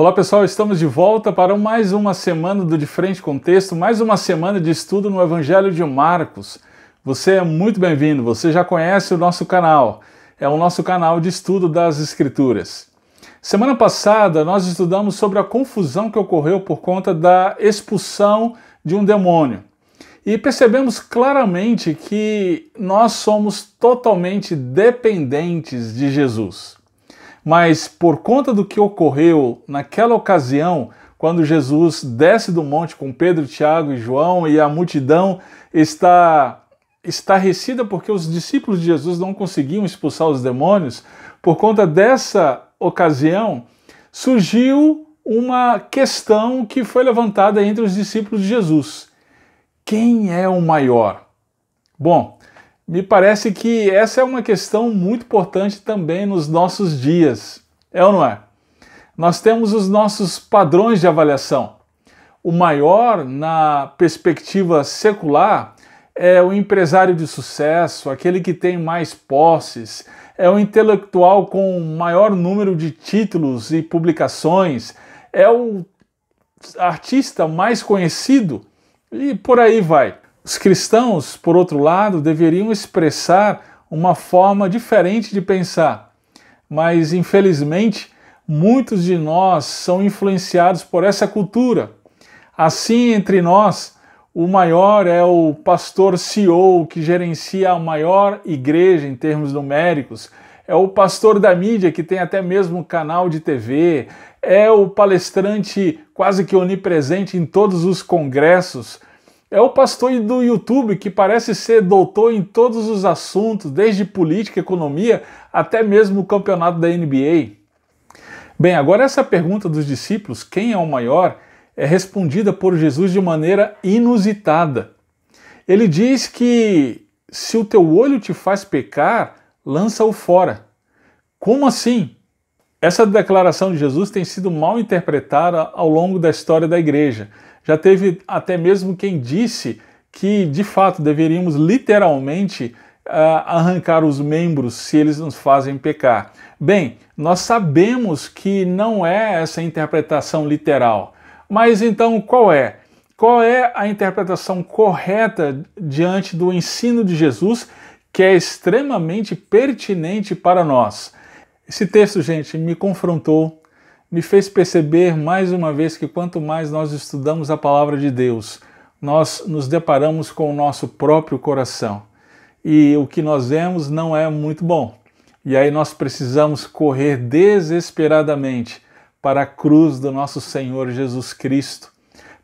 Olá pessoal, estamos de volta para mais uma semana do De Frente com Texto, mais uma semana de estudo no Evangelho de Marcos. Você é muito bem-vindo, você já conhece o nosso canal, é o nosso canal de estudo das Escrituras. Semana passada nós estudamos sobre a confusão que ocorreu por conta da expulsão de um demônio. E percebemos claramente que nós somos totalmente dependentes de Jesus. Mas por conta do que ocorreu naquela ocasião, quando Jesus desce do monte com Pedro, Tiago e João e a multidão está estarrecida porque os discípulos de Jesus não conseguiam expulsar os demônios, por conta dessa ocasião surgiu uma questão que foi levantada entre os discípulos de Jesus. Quem é o maior? Bom, me parece que essa é uma questão muito importante também nos nossos dias, é ou não é? Nós temos os nossos padrões de avaliação. O maior, na perspectiva secular, é o empresário de sucesso, aquele que tem mais posses, é o intelectual com maior número de títulos e publicações, é o artista mais conhecido e por aí vai. Os cristãos, por outro lado, deveriam expressar uma forma diferente de pensar, mas infelizmente muitos de nós são influenciados por essa cultura. Assim, entre nós, o maior é o pastor CEO que gerencia a maior igreja em termos numéricos, é o pastor da mídia que tem até mesmo canal de TV, é o palestrante quase que onipresente em todos os congressos, é o pastor do YouTube que parece ser doutor em todos os assuntos, desde política, economia, até mesmo o campeonato da NBA. Bem, agora essa pergunta dos discípulos, quem é o maior, é respondida por Jesus de maneira inusitada. Ele diz que se o teu olho te faz pecar, lança-o fora. Como assim? Essa declaração de Jesus tem sido mal interpretada ao longo da história da igreja. Já teve até mesmo quem disse que, de fato, deveríamos literalmente arrancar os membros se eles nos fazem pecar. Bem, nós sabemos que não é essa interpretação literal. Mas então qual é? Qual é a interpretação correta diante do ensino de Jesus, que é extremamente pertinente para nós? Esse texto, gente, me confrontou, me fez perceber mais uma vez que quanto mais nós estudamos a palavra de Deus, nós nos deparamos com o nosso próprio coração. E o que nós vemos não é muito bom. E aí nós precisamos correr desesperadamente para a cruz do nosso Senhor Jesus Cristo.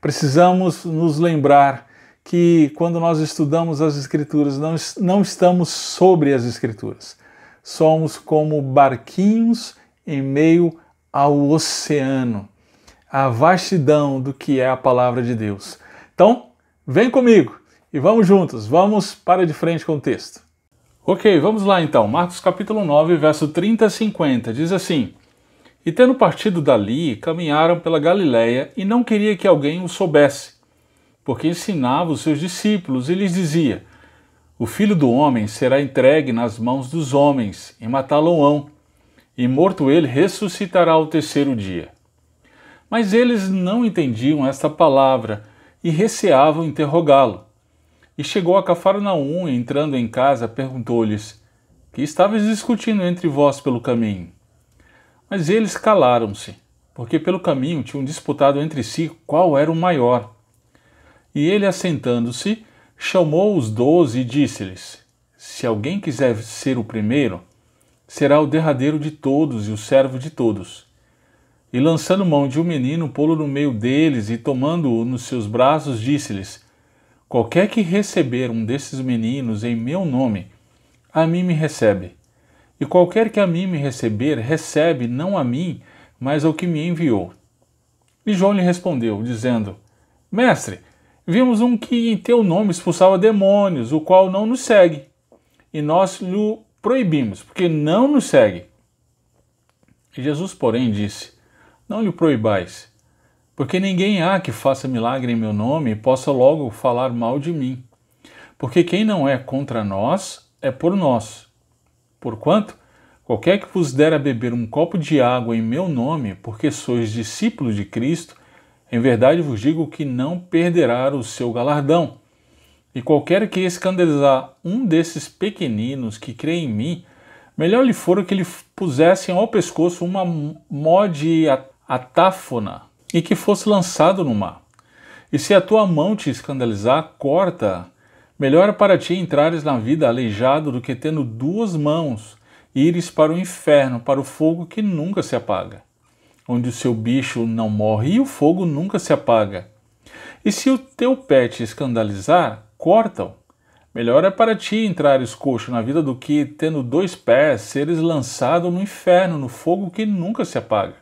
Precisamos nos lembrar que quando nós estudamos as Escrituras, não estamos sobre as Escrituras. Somos como barquinhos em meio ao oceano, a vastidão do que é a palavra de Deus. Então, vem comigo e vamos juntos, vamos para de frente com o texto. Ok, vamos lá então, Marcos capítulo 9, verso 30 a 50, diz assim: E tendo partido dali, caminharam pela Galiléia e não queria que alguém o soubesse, porque ensinava os seus discípulos e lhes dizia: O Filho do Homem será entregue nas mãos dos homens e matá-lo-ão, e morto ele, ressuscitará ao terceiro dia. Mas eles não entendiam esta palavra e receavam interrogá-lo. E chegou a Cafarnaum, e entrando em casa, perguntou-lhes: Que estavais discutindo entre vós pelo caminho? Mas eles calaram-se, porque pelo caminho tinham disputado entre si qual era o maior. E ele, assentando-se, chamou os 12 e disse-lhes: Se alguém quiser ser o primeiro, será o derradeiro de todos e o servo de todos. E lançando mão de um menino, pô-lo no meio deles e tomando-o nos seus braços, disse-lhes: Qualquer que receber um desses meninos em meu nome, a mim me recebe. E qualquer que a mim me receber, recebe não a mim, mas ao que me enviou. E João lhe respondeu, dizendo: Mestre, vimos um que em teu nome expulsava demônios, o qual não nos segue. E nós lhe proibimos, porque não nos segue. E Jesus, porém, disse: Não lhe proibais, porque ninguém há que faça milagre em meu nome e possa logo falar mal de mim. Porque quem não é contra nós, é por nós. Porquanto, Qualquer que vos der a beber um copo de água em meu nome, porque sois discípulos de Cristo, em verdade vos digo que não perderá o seu galardão. E qualquer que escandalizar um desses pequeninos que crê em mim, melhor lhe fora que lhe pusessem ao pescoço uma mó de atáfona e que fosse lançado no mar. E se a tua mão te escandalizar, corta. Melhor é para ti entrares na vida aleijado do que tendo duas mãos, ires para o inferno, para o fogo que nunca se apaga, onde o seu bicho não morre e o fogo nunca se apaga. E se o teu pé te escandalizar, corta-o. Melhor é para ti entrares coxo na vida do que, tendo dois pés, seres lançado no inferno, no fogo que nunca se apaga,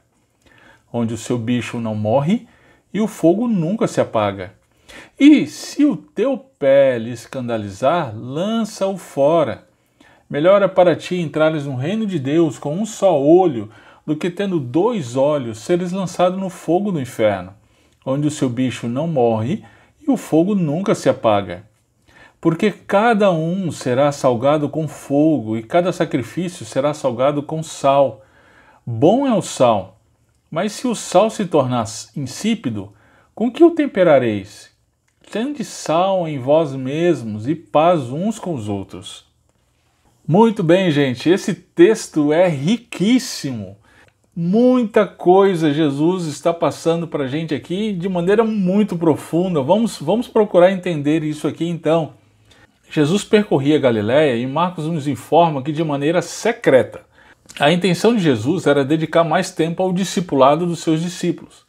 onde o seu bicho não morre e o fogo nunca se apaga. E se o teu pé lhe escandalizar, lança-o fora. Melhor é para ti entrares no reino de Deus com um só olho, do que tendo dois olhos, seres lançado no fogo do inferno, onde o seu bicho não morre e o fogo nunca se apaga. Porque cada um será salgado com fogo, e cada sacrifício será salgado com sal. Bom é o sal, mas se o sal se tornar insípido, com que o temperareis? Tende sal em vós mesmos e paz uns com os outros. Muito bem, gente, esse texto é riquíssimo. Muita coisa Jesus está passando para a gente aqui de maneira muito profunda. Vamos procurar entender isso aqui então. Jesus percorria a Galiléia e Marcos nos informa que de maneira secreta. A intenção de Jesus era dedicar mais tempo ao discipulado dos seus discípulos.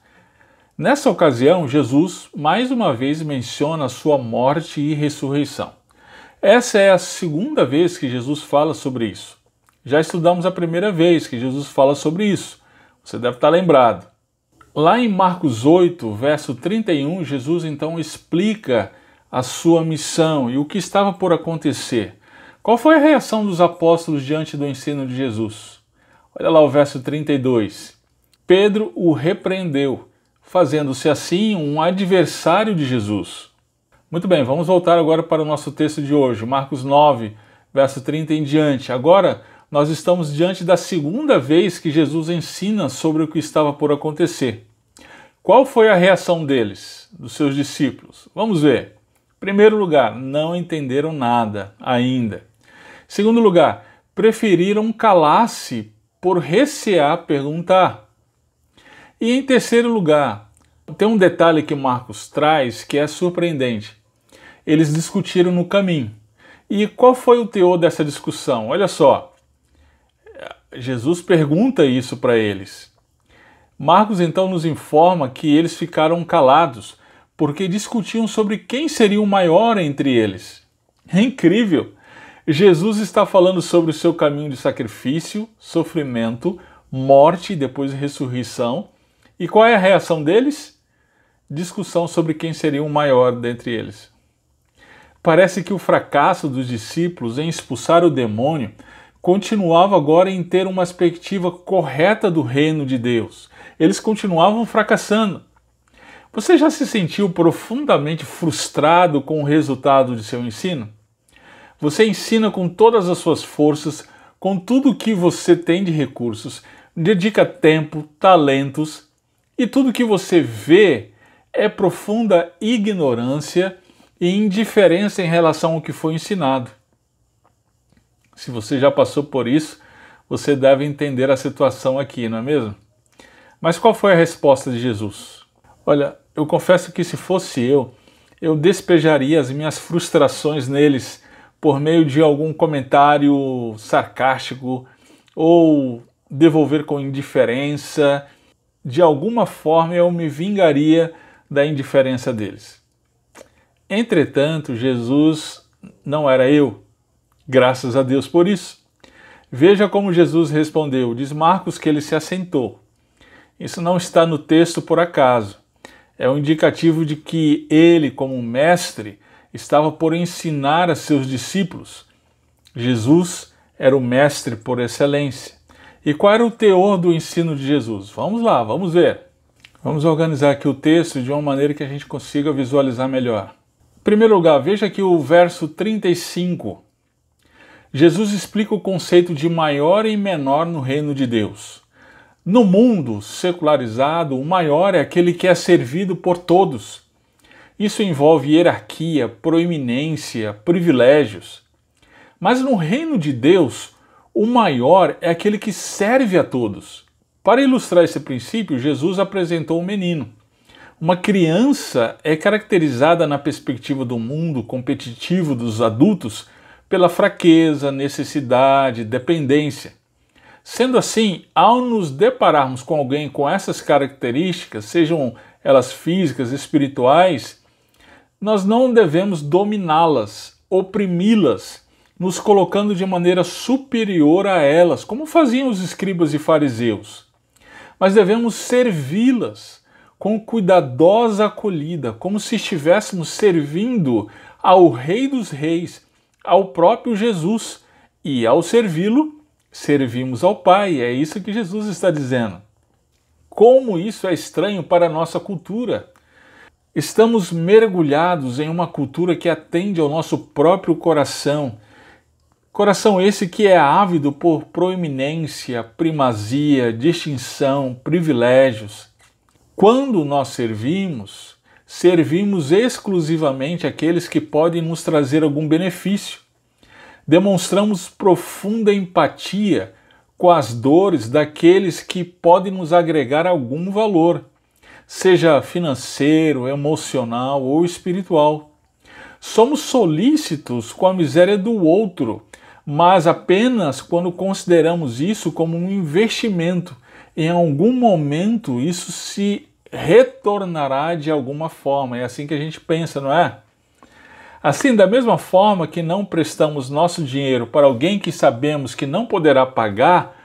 Nessa ocasião, Jesus mais uma vez menciona a sua morte e ressurreição. Essa é a segunda vez que Jesus fala sobre isso. Já estudamos a primeira vez que Jesus fala sobre isso. Você deve estar lembrado. Lá em Marcos 8, verso 31, Jesus então explica a sua missão e o que estava por acontecer. Qual foi a reação dos apóstolos diante do ensino de Jesus? Olha lá o verso 32. Pedro o repreendeu, fazendo-se assim um adversário de Jesus. Muito bem, vamos voltar agora para o nosso texto de hoje, Marcos 9, verso 30 em diante. Agora nós estamos diante da segunda vez que Jesus ensina sobre o que estava por acontecer. Qual foi a reação deles, dos seus discípulos? Vamos ver. Primeiro lugar, não entenderam nada ainda. Segundo lugar, preferiram calar-se por recear perguntar. E em terceiro lugar, tem um detalhe que Marcos traz que é surpreendente. Eles discutiram no caminho. E qual foi o teor dessa discussão? Olha só, Jesus pergunta isso para eles. Marcos então nos informa que eles ficaram calados porque discutiam sobre quem seria o maior entre eles. É incrível! Jesus está falando sobre o seu caminho de sacrifício, sofrimento, morte e depois ressurreição. E qual é a reação deles? Discussão sobre quem seria o maior dentre eles. Parece que o fracasso dos discípulos em expulsar o demônio continuava agora em ter uma perspectiva correta do reino de Deus. Eles continuavam fracassando. Você já se sentiu profundamente frustrado com o resultado de seu ensino? Você ensina com todas as suas forças, com tudo o que você tem de recursos, dedica tempo, talentos, e tudo que você vê é profunda ignorância e indiferença em relação ao que foi ensinado. Se você já passou por isso, você deve entender a situação aqui, não é mesmo? Mas qual foi a resposta de Jesus? Olha, eu confesso que se fosse eu despejaria as minhas frustrações neles por meio de algum comentário sarcástico ou devolver com indiferença. De alguma forma eu me vingaria da indiferença deles. Entretanto, Jesus não era eu. Graças a Deus por isso. Veja como Jesus respondeu. Diz Marcos que ele se assentou. Isso não está no texto por acaso. É um indicativo de que ele, como mestre, estava por ensinar a seus discípulos. Jesus era o mestre por excelência. E qual era o teor do ensino de Jesus? Vamos lá, vamos ver. Vamos organizar aqui o texto de uma maneira que a gente consiga visualizar melhor. Em primeiro lugar, veja aqui o verso 35. Jesus explica o conceito de maior e menor no reino de Deus. No mundo secularizado, o maior é aquele que é servido por todos. Isso envolve hierarquia, proeminência, privilégios. Mas no reino de Deus, o maior é aquele que serve a todos. Para ilustrar esse princípio, Jesus apresentou um menino. Uma criança é caracterizada na perspectiva do mundo competitivo dos adultos pela fraqueza, necessidade, dependência. Sendo assim, ao nos depararmos com alguém com essas características, sejam elas físicas, espirituais, nós não devemos dominá-las, oprimi-las, nos colocando de maneira superior a elas, como faziam os escribas e fariseus. Mas devemos servi-las com cuidadosa acolhida, como se estivéssemos servindo ao Rei dos Reis, ao próprio Jesus, e ao servi-lo, servimos ao Pai. É isso que Jesus está dizendo. Como isso é estranho para a nossa cultura. Estamos mergulhados em uma cultura que atende ao nosso próprio coração. Coração esse que é ávido por proeminência, primazia, distinção, privilégios. Quando nós servimos, servimos exclusivamente aqueles que podem nos trazer algum benefício. Demonstramos profunda empatia com as dores daqueles que podem nos agregar algum valor, seja financeiro, emocional ou espiritual. Somos solícitos com a miséria do outro, mas apenas quando consideramos isso como um investimento. Em algum momento isso se retornará de alguma forma. É assim que a gente pensa, não é? Assim, da mesma forma que não prestamos nosso dinheiro para alguém que sabemos que não poderá pagar,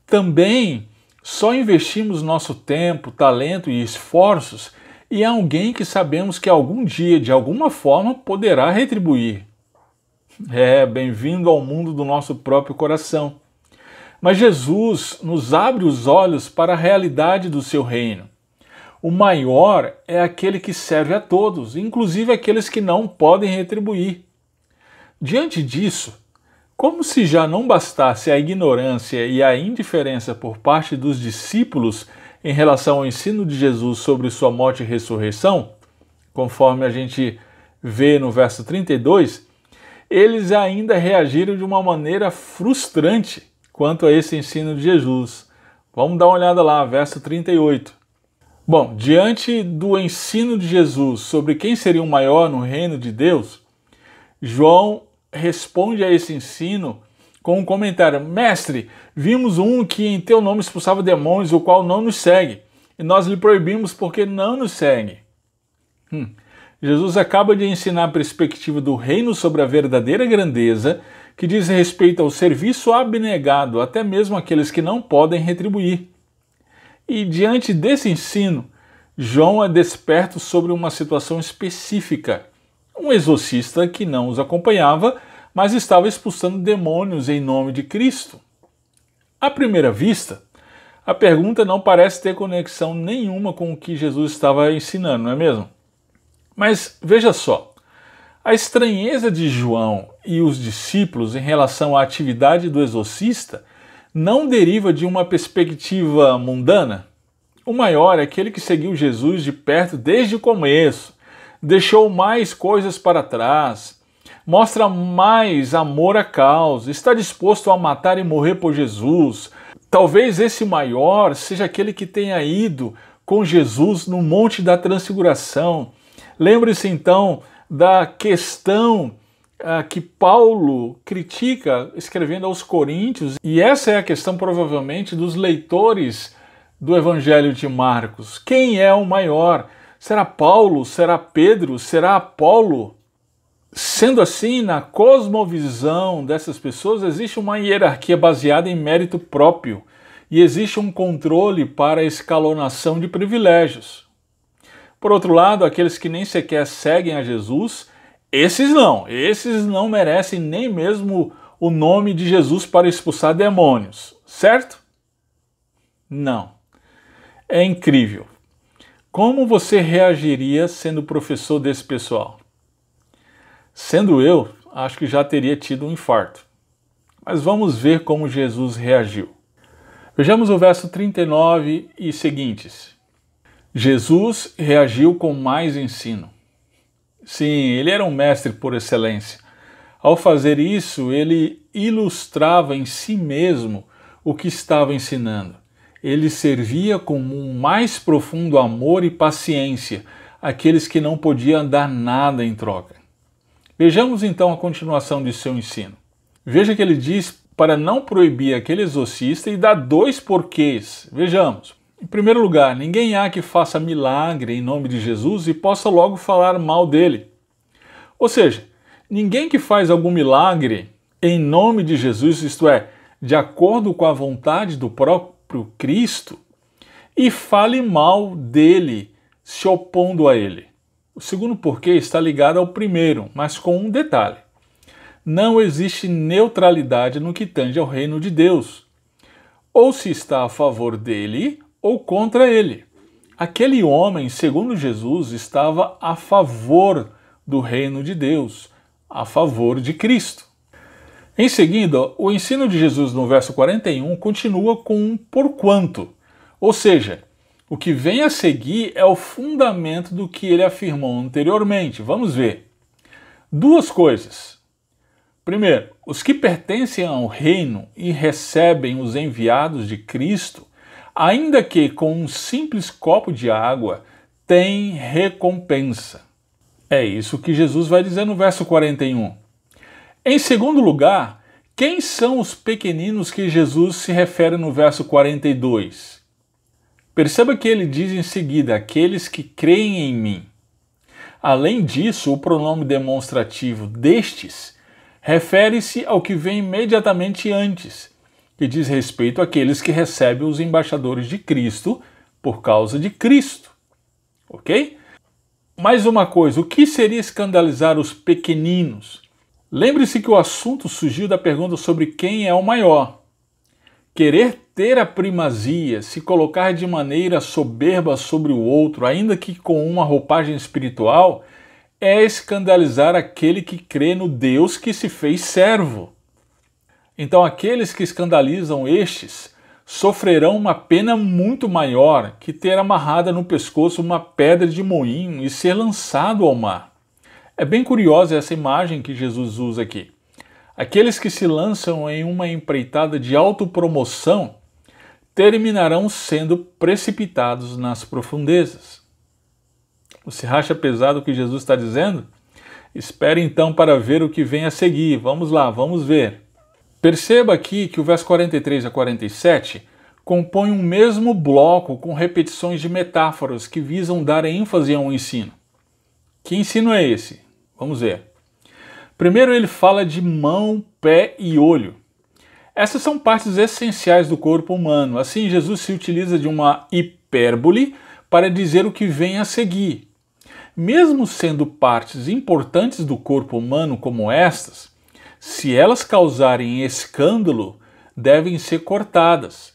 também só investimos nosso tempo, talento e esforços em alguém que sabemos que algum dia, de alguma forma, poderá retribuir. Bem-vindo ao mundo do nosso próprio coração. Mas Jesus nos abre os olhos para a realidade do seu reino. O maior é aquele que serve a todos, inclusive aqueles que não podem retribuir. Diante disso, como se já não bastasse a ignorância e a indiferença por parte dos discípulos em relação ao ensino de Jesus sobre sua morte e ressurreição, conforme a gente vê no verso 32, eles ainda reagiram de uma maneira frustrante quanto a esse ensino de Jesus. Vamos dar uma olhada lá, verso 38. Bom, diante do ensino de Jesus sobre quem seria o maior no reino de Deus, João responde a esse ensino com um comentário: Mestre, vimos um que em teu nome expulsava demônios, o qual não nos segue, e nós lhe proibimos porque não nos segue. Jesus acaba de ensinar a perspectiva do reino sobre a verdadeira grandeza, que diz respeito ao serviço abnegado, até mesmo àqueles que não podem retribuir. E diante desse ensino, João é desperto sobre uma situação específica. Um exorcista que não os acompanhava, mas estava expulsando demônios em nome de Cristo. À primeira vista, a pergunta não parece ter conexão nenhuma com o que Jesus estava ensinando, não é mesmo? Mas veja só, a estranheza de João e os discípulos em relação à atividade do exorcista não deriva de uma perspectiva mundana. O maior é aquele que seguiu Jesus de perto desde o começo, deixou mais coisas para trás, mostra mais amor à causa, está disposto a matar e morrer por Jesus. Talvez esse maior seja aquele que tenha ido com Jesus no Monte da Transfiguração. Lembre-se então da questão que Paulo critica escrevendo aos Coríntios, e essa é a questão provavelmente dos leitores do Evangelho de Marcos. Quem é o maior? Será Paulo? Será Pedro? Será Apolo? Sendo assim, na cosmovisão dessas pessoas existe uma hierarquia baseada em mérito próprio e existe um controle para a escalonação de privilégios. Por outro lado, aqueles que nem sequer seguem a Jesus, esses não merecem nem mesmo o nome de Jesus para expulsar demônios, certo? Não. É incrível. Como você reagiria sendo professor desse pessoal? Sendo eu, acho que já teria tido um infarto. Mas vamos ver como Jesus reagiu. Vejamos o verso 39 e seguintes. Jesus reagiu com mais ensino. Sim, ele era um mestre por excelência. Ao fazer isso, ele ilustrava em si mesmo o que estava ensinando. Ele servia com um mais profundo amor e paciência àqueles que não podiam dar nada em troca. Vejamos então a continuação de seu ensino. Veja que ele diz para não proibir aquele exorcista e dá 2 porquês. Vejamos. Em primeiro lugar, ninguém há que faça milagre em nome de Jesus e possa logo falar mal dele. Ou seja, ninguém que faz algum milagre em nome de Jesus, isto é, de acordo com a vontade do próprio Cristo, e fale mal dele, se opondo a ele. O segundo porquê está ligado ao primeiro, mas com um detalhe. Não existe neutralidade no que tange ao reino de Deus. Ou se está a favor dele ou contra ele. Aquele homem, segundo Jesus, estava a favor do reino de Deus, a favor de Cristo. Em seguida, o ensino de Jesus no verso 41 continua com um porquanto, ou seja, o que vem a seguir é o fundamento do que ele afirmou anteriormente. Vamos ver. 2 coisas. Primeiro, os que pertencem ao reino e recebem os enviados de Cristo, ainda que com um simples copo de água, têm recompensa. É isso que Jesus vai dizer no verso 41. Em segundo lugar, quem são os pequeninos que Jesus se refere no verso 42? Perceba que ele diz em seguida, aqueles que creem em mim. Além disso, o pronome demonstrativo destes refere-se ao que vem imediatamente antes, que diz respeito àqueles que recebem os embaixadores de Cristo por causa de Cristo. Ok? Mais uma coisa, o que seria escandalizar os pequeninos? Lembre-se que o assunto surgiu da pergunta sobre quem é o maior. Querer ter a primazia, se colocar de maneira soberba sobre o outro, ainda que com uma roupagem espiritual, é escandalizar aquele que crê no Deus que se fez servo. Então aqueles que escandalizam estes sofrerão uma pena muito maior que ter amarrada no pescoço uma pedra de moinho e ser lançado ao mar. É bem curiosa essa imagem que Jesus usa aqui. Aqueles que se lançam em uma empreitada de autopromoção terminarão sendo precipitados nas profundezas. Você acha pesado o que Jesus está dizendo? Espere então para ver o que vem a seguir. Vamos lá, vamos ver. Perceba aqui que o verso 43 a 47 compõe um mesmo bloco com repetições de metáforas que visam dar ênfase a um ensino. Que ensino é esse? Vamos ver. Primeiro ele fala de mão, pé e olho. Essas são partes essenciais do corpo humano. Assim, Jesus se utiliza de uma hipérbole para dizer o que vem a seguir. Mesmo sendo partes importantes do corpo humano como estas, se elas causarem escândalo, devem ser cortadas.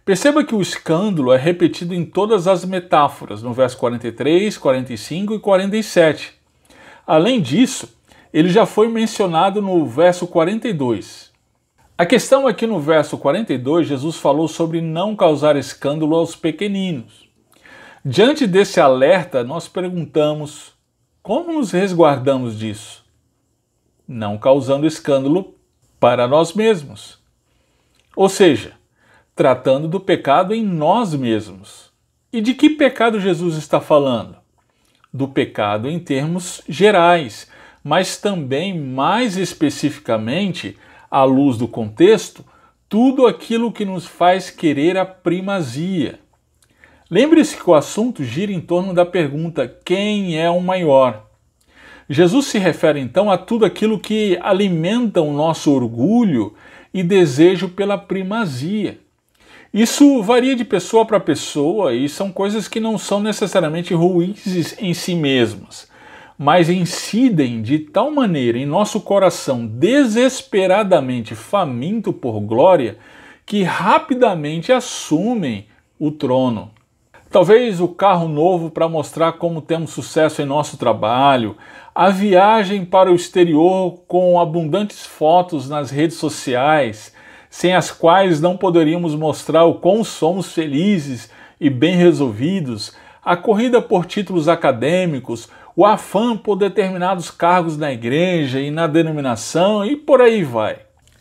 Perceba que o escândalo é repetido em todas as metáforas, no verso 43, 45 e 47. Além disso, ele já foi mencionado no verso 42. A questão é que no verso 42, Jesus falou sobre não causar escândalo aos pequeninos. Diante desse alerta, nós perguntamos, como nos resguardamos disso? Não causando escândalo para nós mesmos. Ou seja, tratando do pecado em nós mesmos. E de que pecado Jesus está falando? Do pecado em termos gerais, mas também mais especificamente, à luz do contexto, tudo aquilo que nos faz querer a primazia. Lembre-se que o assunto gira em torno da pergunta: quem é o maior? Jesus se refere então a tudo aquilo que alimenta o nosso orgulho e desejo pela primazia. Isso varia de pessoa para pessoa e são coisas que não são necessariamente ruins em si mesmas, mas incidem de tal maneira em nosso coração desesperadamente faminto por glória que rapidamente assumem o trono. Talvez o carro novo para mostrar como temos sucesso em nosso trabalho, a viagem para o exterior com abundantes fotos nas redes sociais, sem as quais não poderíamos mostrar o quão somos felizes e bem resolvidos, a corrida por títulos acadêmicos, o afã por determinados cargos na igreja e na denominação e por aí vai.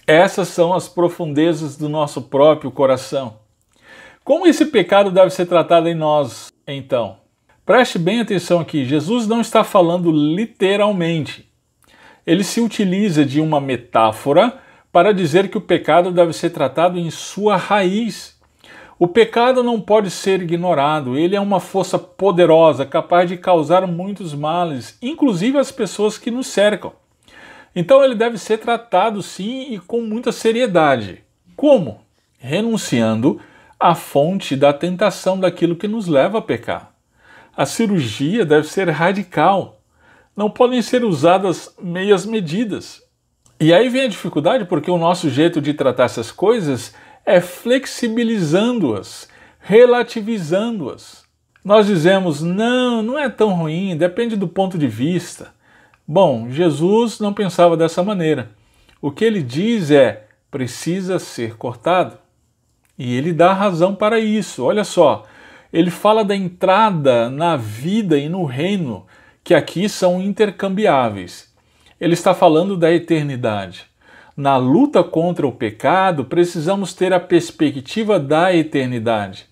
Essas são as profundezas do nosso próprio coração. Como esse pecado deve ser tratado em nós, então? Preste bem atenção aqui, Jesus não está falando literalmente. Ele se utiliza de uma metáfora para dizer que o pecado deve ser tratado em sua raiz. O pecado não pode ser ignorado, ele é uma força poderosa, capaz de causar muitos males, inclusive às pessoas que nos cercam. Então ele deve ser tratado sim e com muita seriedade. Como? Renunciando à fonte da tentação daquilo que nos leva a pecar. A cirurgia deve ser radical. Não podem ser usadas meias medidas. E aí vem a dificuldade porque o nosso jeito de tratar essas coisas é flexibilizando-as, relativizando-as. Nós dizemos, não é tão ruim, depende do ponto de vista. Bom, Jesus não pensava dessa maneira. O que ele diz é, precisa ser cortado. E ele dá razão para isso. Olha só, ele fala da entrada na vida e no reino, que aqui são intercambiáveis. Ele está falando da eternidade. Na luta contra o pecado, precisamos ter a perspectiva da eternidade.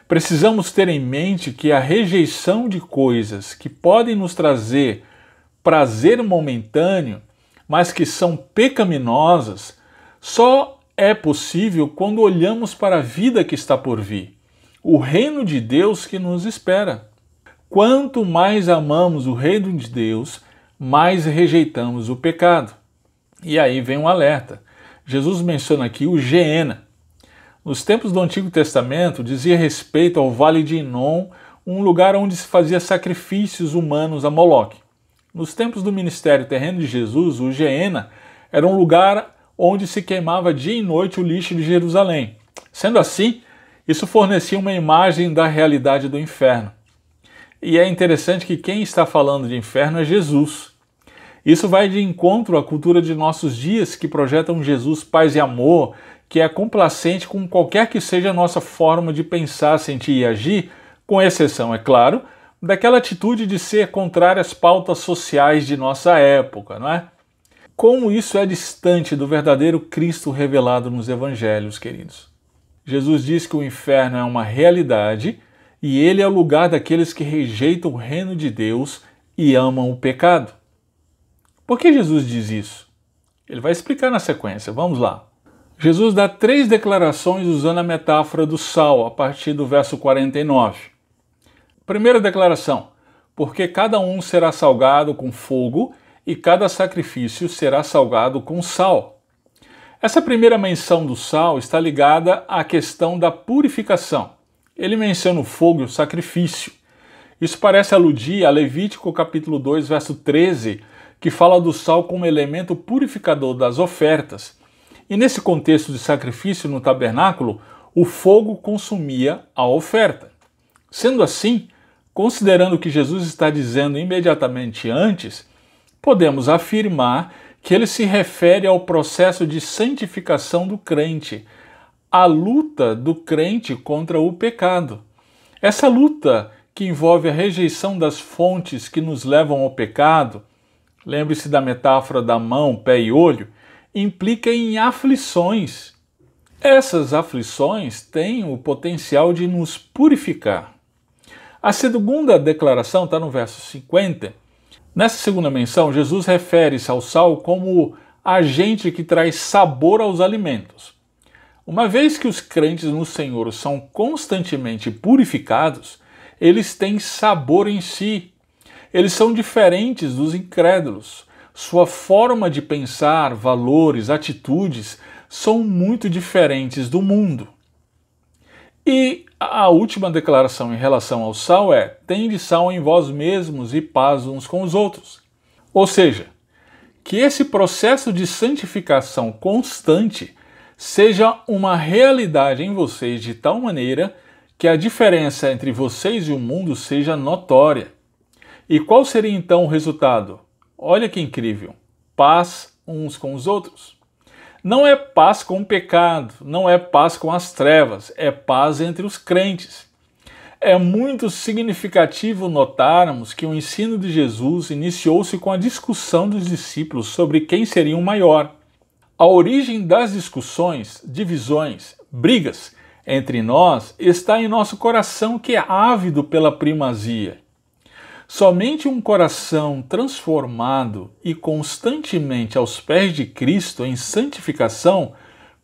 Precisamos ter em mente que a rejeição de coisas que podem nos trazer prazer momentâneo, mas que são pecaminosas, só é possível quando olhamos para a vida que está por vir, o reino de Deus que nos espera. Quanto mais amamos o reino de Deus, mais rejeitamos o pecado. E aí vem um alerta. Jesus menciona aqui o Geena. Nos tempos do Antigo Testamento, dizia respeito ao Vale de Inom, um lugar onde se fazia sacrifícios humanos a Moloque. Nos tempos do ministério terreno de Jesus, o Geena era um lugar onde se queimava dia e noite o lixo de Jerusalém. Sendo assim, isso fornecia uma imagem da realidade do inferno. E é interessante que quem está falando de inferno é Jesus. Isso vai de encontro à cultura de nossos dias, que projeta um Jesus paz e amor, que é complacente com qualquer que seja a nossa forma de pensar, sentir e agir, com exceção, é claro, daquela atitude de ser contrária às pautas sociais de nossa época, não é? Como isso é distante do verdadeiro Cristo revelado nos evangelhos, queridos. Jesus diz que o inferno é uma realidade e ele é o lugar daqueles que rejeitam o reino de Deus e amam o pecado. Por que Jesus diz isso? Ele vai explicar na sequência, vamos lá. Jesus dá 3 declarações usando a metáfora do sal, a partir do verso 49. Primeira declaração, porque cada um será salgado com fogo e cada sacrifício será salgado com sal. Essa primeira menção do sal está ligada à questão da purificação. Ele menciona o fogo e o sacrifício. Isso parece aludir a Levítico capítulo 2, verso 13, que fala do sal como elemento purificador das ofertas. E nesse contexto de sacrifício no tabernáculo, o fogo consumia a oferta. Sendo assim, considerando o que Jesus está dizendo imediatamente antes, podemos afirmar que ele se refere ao processo de santificação do crente, a luta do crente contra o pecado. Essa luta que envolve a rejeição das fontes que nos levam ao pecado, lembre-se da metáfora da mão, pé e olho, implica em aflições. Essas aflições têm o potencial de nos purificar. A segunda declaração está no verso 50. Nessa segunda menção, Jesus refere-se ao sal como agente que traz sabor aos alimentos. Uma vez que os crentes no Senhor são constantemente purificados, eles têm sabor em si. Eles são diferentes dos incrédulos. Sua forma de pensar, valores, atitudes são muito diferentes do mundo. E a última declaração em relação ao sal é: tende sal em vós mesmos e paz uns com os outros. Ou seja, que esse processo de santificação constante seja uma realidade em vocês de tal maneira que a diferença entre vocês e o mundo seja notória. E qual seria então o resultado? Olha que incrível! Paz uns com os outros. Não é paz com o pecado, não é paz com as trevas, é paz entre os crentes. É muito significativo notarmos que o ensino de Jesus iniciou-se com a discussão dos discípulos sobre quem seria o maior. A origem das discussões, divisões, brigas entre nós está em nosso coração, que é ávido pela primazia. Somente um coração transformado e constantemente aos pés de Cristo em santificação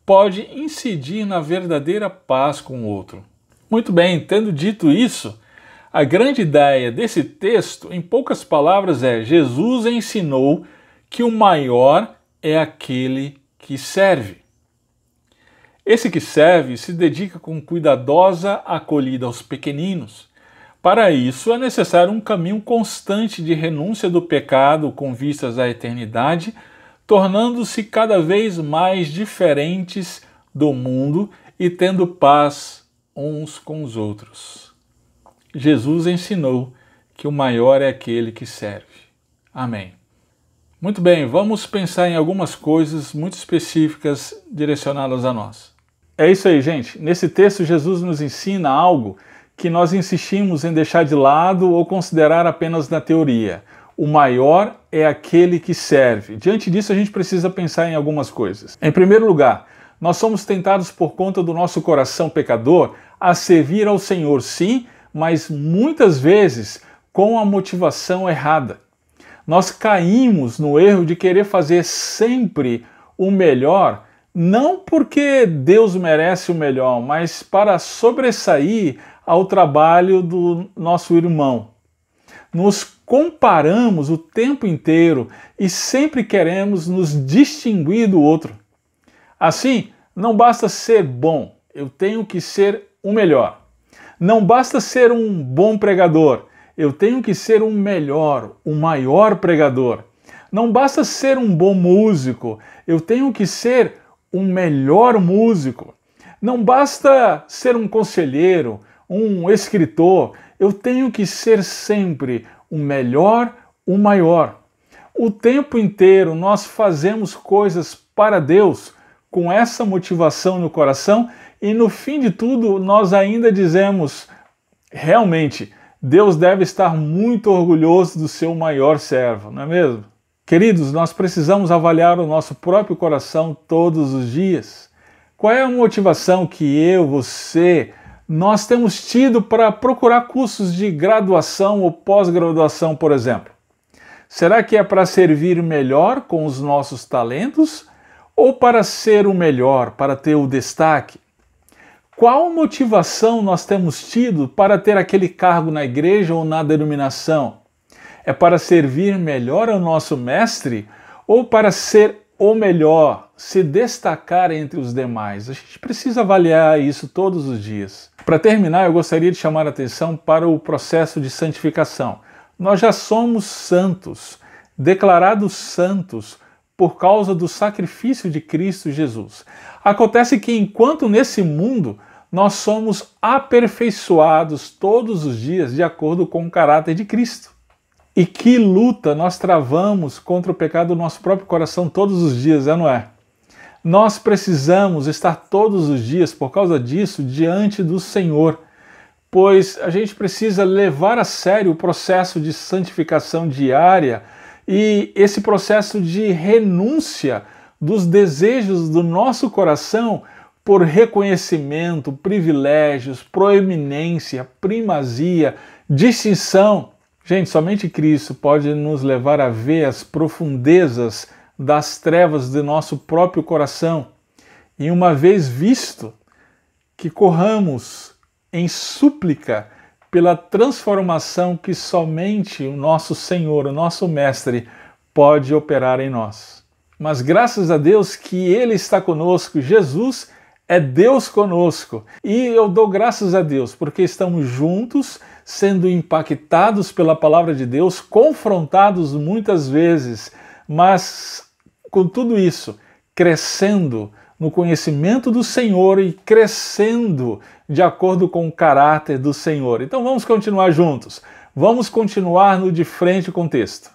pode incidir na verdadeira paz com o outro. Muito bem, tendo dito isso, a grande ideia desse texto, em poucas palavras, é: Jesus ensinou que o maior é aquele que serve. Esse que serve se dedica com cuidadosa acolhida aos pequeninos. Para isso é necessário um caminho constante de renúncia do pecado com vistas à eternidade, tornando-se cada vez mais diferentes do mundo e tendo paz uns com os outros. Jesus ensinou que o maior é aquele que serve. Amém. Muito bem, vamos pensar em algumas coisas muito específicas direcionadas a nós. É isso aí, gente. Nesse texto, Jesus nos ensina algo que nós insistimos em deixar de lado ou considerar apenas na teoria. O maior é aquele que serve. Diante disso, a gente precisa pensar em algumas coisas. Em primeiro lugar, nós somos tentados por conta do nosso coração pecador a servir ao Senhor, sim, mas muitas vezes com a motivação errada. Nós caímos no erro de querer fazer sempre o melhor, não porque Deus merece o melhor, mas para sobressair ao trabalho do nosso irmão. Nos comparamos o tempo inteiro e sempre queremos nos distinguir do outro. Assim, não basta ser bom, eu tenho que ser o melhor. Não basta ser um bom pregador, eu tenho que ser um melhor, o maior pregador. Não basta ser um bom músico, eu tenho que ser um melhor músico. Não basta ser um conselheiro, um escritor, eu tenho que ser sempre o melhor, o maior. O tempo inteiro nós fazemos coisas para Deus com essa motivação no coração e no fim de tudo nós ainda dizemos: realmente, Deus deve estar muito orgulhoso do seu maior servo, não é mesmo? Queridos, nós precisamos avaliar o nosso próprio coração todos os dias. Qual é a motivação que eu, você, nós temos tido para procurar cursos de graduação ou pós-graduação, por exemplo? Será que é para servir melhor com os nossos talentos ou para ser o melhor, para ter o destaque? Qual motivação nós temos tido para ter aquele cargo na igreja ou na denominação? É para servir melhor ao nosso mestre ou para ser o melhor, se destacar entre os demais? A gente precisa avaliar isso todos os dias. Para terminar, eu gostaria de chamar a atenção para o processo de santificação. Nós já somos santos, declarados santos, por causa do sacrifício de Cristo Jesus. Acontece que enquanto nesse mundo nós somos aperfeiçoados todos os dias de acordo com o caráter de Cristo. E que luta nós travamos contra o pecado do nosso próprio coração todos os dias, não é? Nós precisamos estar todos os dias, por causa disso, diante do Senhor, pois a gente precisa levar a sério o processo de santificação diária e esse processo de renúncia dos desejos do nosso coração por reconhecimento, privilégios, proeminência, primazia, distinção. Gente, somente Cristo pode nos levar a ver as profundezas das trevas do nosso próprio coração. E uma vez visto, que corramos em súplica pela transformação que somente o nosso Senhor, o nosso Mestre, pode operar em nós. Mas graças a Deus que Ele está conosco, Jesus é Deus conosco. E eu dou graças a Deus porque estamos juntos, sendo impactados pela palavra de Deus, confrontados muitas vezes, mas com tudo isso, crescendo no conhecimento do Senhor e crescendo de acordo com o caráter do Senhor. Então vamos continuar juntos. Vamos continuar no De Frente com o Texto.